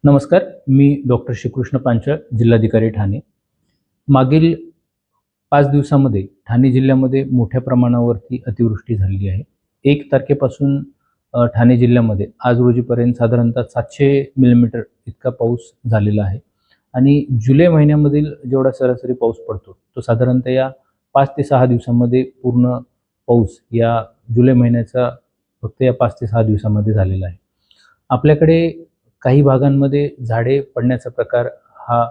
नमस्कार, मी डॉक्टर श्रीकृष्ण पांचाळ, जिल्हाधिकारी ठाणे. मागील 5 दिवसामध्ये ठाणे जिल्ह्यामध्ये मोठ्या प्रमाणावरती अतिवृष्टी झालेली आहे. 1 तारखेपासून ठाणे जिल्ह्यामध्ये आज रोजीपर्यंत साधारणतः 700 मिलीमीटर इतका पाऊस झालेला आहे आणि जुलै महिन्यामधील जेवढा सरासरी पाऊस पडतो, तो साधारणतः या 5 ते 6 दिवसांमध्ये पूर्ण पाऊस या जुलै महिन्याचा फक्त या 5 ते 6 दिवसामध्ये झालेला आहे. आपल्याकडे काही भागांमध्ये झाडे पडण्याचा प्रकार हा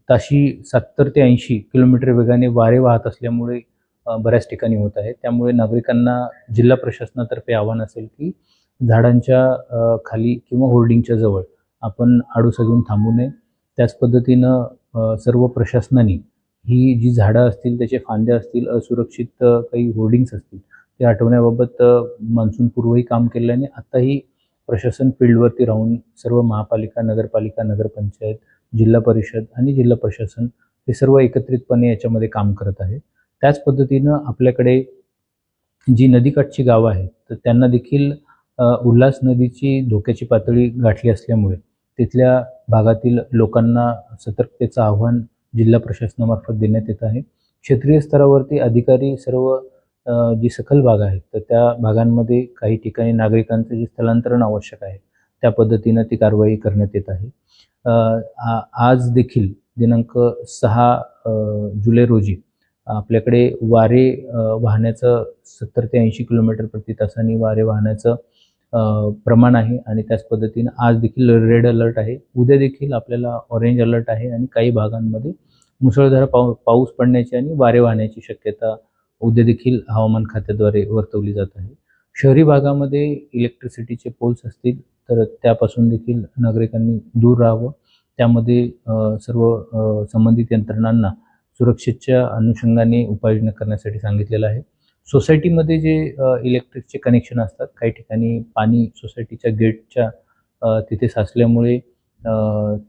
ताशी 70 ते 80 किलोमीटर वेगाने वारे वाहत असल्यामुळे बऱ्याच ठिकाणी होत आहे. त्यामुळे नागरिकांना जिल्हा प्रशासनातर्फे आवाहन असेल की झाडांच्या खाली किंवा होर्डिंगच्या जवळ आपण आडोसा घेऊन थांबू नये. त्याच पद्धतीनं सर्व प्रशासनाने ही जी झाडं असतील, त्याचे फांद्या असतील, असुरक्षित काही होर्डिंग्स असतील, ते हटवण्याबाबत मान्सूनपूर्वही काम केल्याने आत्ताही प्रशासन फील्डवरती राहून सर्व महापालिका, नगरपालिका, नगरपंचायत, जिल्हा परिषद आणि जिल्हा प्रशासन हे सर्व एकत्रितपणे याच्यामध्ये काम करत आहे. त्याच पद्धतीनं आपल्याकडे जी नदीकाठची गावं आहेत, तर त्यांना देखील उल्हास नदीची धोक्याची पातळी गाठली असल्यामुळे तिथल्या भागातील लोकांना सतर्कतेचं आव्हान जिल्हा प्रशासनामार्फत देण्यात येत आहे. क्षेत्रीय स्तरावरती अधिकारी सर्व जी सखल भाग आहेत, तर त्या भागांमध्ये काही ठिकाणी नागरिकांचं जे स्थलांतरण आवश्यक आहे, त्या पद्धतीनं ती कारवाई करण्यात येत आहे. आज देखील दिनांक 6 जुलै रोजी आपल्याकडे वारे वाहण्याचं 70 ते 80 किलोमीटर प्रति तासाने वारे वाहण्याचं प्रमाण आहे आणि त्याच पद्धतीनं आज देखील रेड अलर्ट आहे. उद्या देखील आपल्याला ऑरेंज अलर्ट आहे आणि काही भागांमध्ये मुसळधार पाऊस पडण्याची आणि वारे वाहण्याची शक्यता उद्या देखील हवामान खात्याद्वारे वर्तवली जात आहे. शहरी भागामध्ये इलेक्ट्रिसिटीचे पोल्स असतील तर त्यापासून देखील नागरिकांनी दूर राहावं. त्यामध्ये सर्व संबंधित यंत्रणांना सुरक्षेच्या अनुषंगाने उपाययोजना करण्यासाठी सांगितलेलं आहे. सोसायटीमध्ये जे इलेक्ट्रिकचे कनेक्शन असतात, काही ठिकाणी पाणी सोसायटीच्या गेटच्या तिथे साचल्यामुळे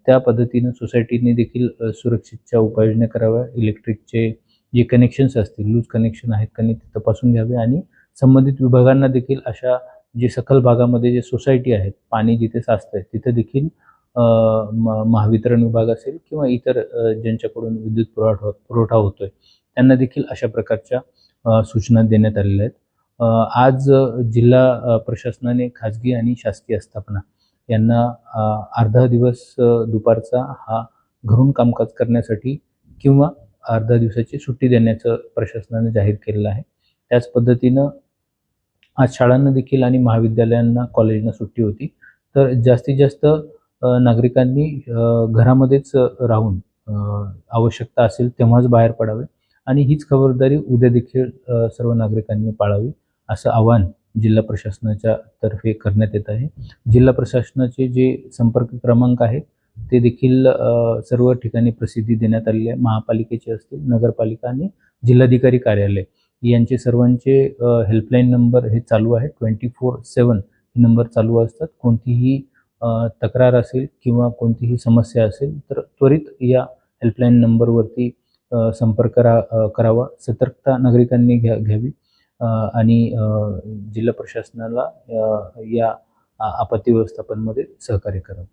त्या पद्धतीनं सोसायटीने देखील सुरक्षेच्या उपाययोजना कराव्या. इलेक्ट्रिकचे जे कनेक्शन्स असतील, लूज कनेक्शन आहेत का नाही ते तपासून घ्यावे आणि संबंधित विभागांना देखील अशा जे सखल भागामध्ये जे सोसायटी आहेत, पाणी जिथे साचतंय तिथे देखील महावितरण विभाग असेल किंवा इतर ज्यांच्याकडून विद्युत पुरवठा होतोय त्यांना देखील अशा प्रकारच्या सूचना देण्यात आलेल्या आहेत. आज जिल्हा प्रशासनाने खाजगी आणि शासकीय आस्थापना यांना अर्धा दिवस दुपारचा हा घरून कामकाज करण्यासाठी किंवा अर्धा दिवसाची सुट्टी देण्याचं प्रशासनाने जाहीर केलेलं आहे. त्याच पद्धतीनं आज शाळांना देखील आणि महाविद्यालयांना, कॉलेजना सुट्टी होती. तर जास्तीत जास्त नागरिकांनी घरामध्येच राहून आवश्यकता असेल तेव्हाच बाहेर पडावे आणि हीच खबरदारी उद्या देखील सर्व नागरिकांनी पाळावी असं आवाहन जिल्हा प्रशासनाच्या तर्फे करण्यात येत आहे. जिल्हा प्रशासनाचे जे संपर्क क्रमांक आहेत ते देखील सर्व ठिकाणी प्रसिद्धी देण्यात आलेली आहे. महापालिकेचे असतील, नगरपालिका आणि जिल्हाधिकारी कार्यालय यांचे सर्वांचे हेल्पलाईन नंबर हे चालू आहे. 24/7 हे नंबर चालू असतात. कोणतीही तक्रार असेल किंवा कोणतीही समस्या असेल तर त्वरित या हेल्पलाईन नंबरवरती संपर्क करावा. सतर्कता नागरिकांनी घ्यावी आणि जिल्हा प्रशासनाला या आपत्ती व्यवस्थापनमध्ये सहकार्य करावं.